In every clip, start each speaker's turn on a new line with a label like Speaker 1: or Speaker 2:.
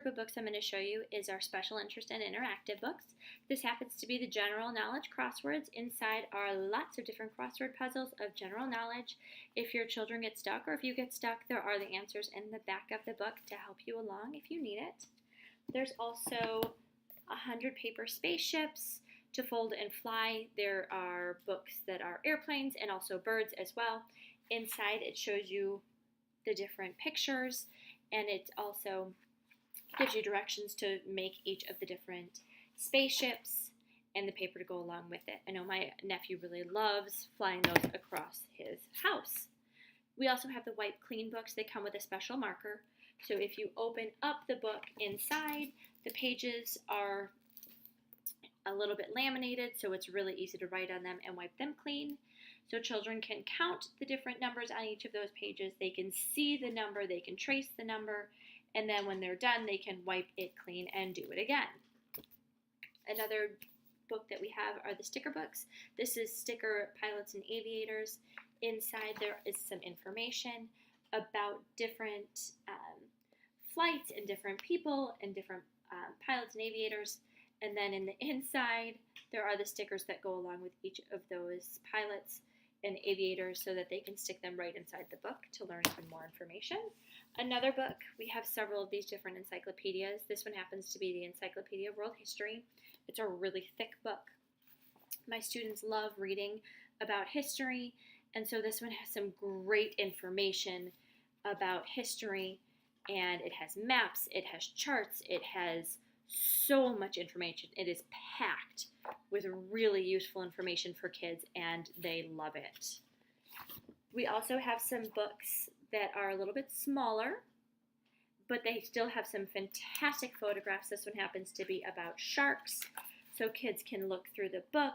Speaker 1: of books I'm going to show you is our special interest and interactive books. This happens to be the general knowledge crosswords. Inside are lots of different crossword puzzles of general knowledge. If your children get stuck or if you get stuck, there are the answers in the back of the book to help you along if you need it. There's also 100 paper spaceships to fold and fly. There are books that are airplanes and also birds as well. Inside it shows you the different pictures, and it also gives you directions to make each of the different spaceships and the paper to go along with it. I know my nephew really loves flying those across his house. We also have the Wipe Clean books. They come with a special marker. So if you open up the book inside, the pages are a little bit laminated, so it's really easy to write on them and wipe them clean. So children can count the different numbers on each of those pages. They can see the number, they can trace the number, and then when they're done, they can wipe it clean and do it again. Another book that we have are the sticker books. This is Sticker Pilots and Aviators. Inside there is some information about different flights and different people and different pilots and aviators. And then in the inside, there are the stickers that go along with each of those pilots and aviators so that they can stick them right inside the book to learn even more information. Another book, we have several of these different encyclopedias. This one happens to be the Encyclopedia of World History. It's a really thick book. My students love reading about history, and so this one has some great information about history, and it has maps, it has charts, it has so much information. It is packed with really useful information for kids, and they love it. We also have some books that are a little bit smaller, but they still have some fantastic photographs. This one happens to be about sharks, so kids can look through the book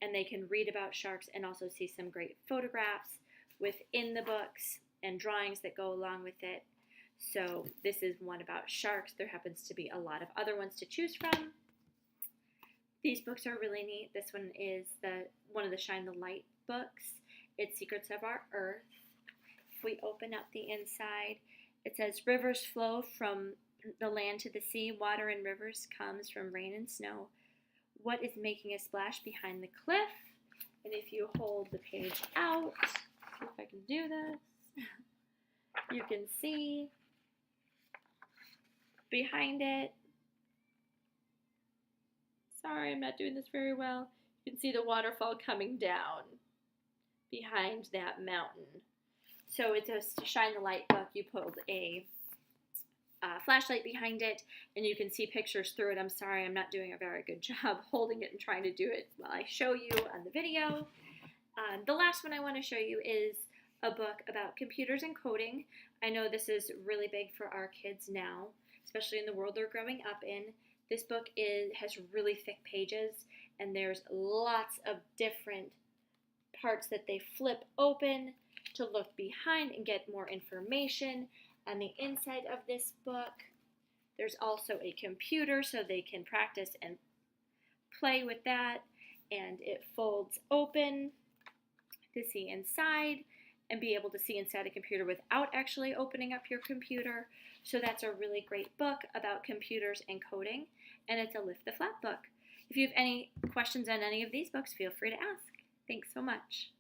Speaker 1: and they can read about sharks and also see some great photographs within the books and drawings that go along with it. So this is one about sharks. There happens to be a lot of other ones to choose from. These books are really neat. This one is one of the Shine the Light books. It's Secrets of Our Earth. If we open up the inside, it says, rivers flow from the land to the sea. Water in rivers comes from rain and snow. What is making a splash behind the cliff? And if you hold the page out, see if I can do this, you can see behind it. Sorry, I'm not doing this very well. You can see the waterfall coming down behind that mountain. So it's a Shine the Light book. You put a flashlight behind it, and you can see pictures through it. I'm sorry, I'm not doing a very good job holding it and trying to do it while I show you on the video. The last one I want to show you is a book about computers and coding. I know this is really big for our kids now, especially in the world they're growing up in. This book has really thick pages, and there's lots of different parts that they flip open to look behind and get more information. On the inside of this book, there's also a computer so they can practice and play with that, and it folds open to see inside and be able to see inside a computer without actually opening up your computer. So that's a really great book about computers and coding, and it's a Lift the Flap book. If you have any questions on any of these books, feel free to ask. Thanks so much.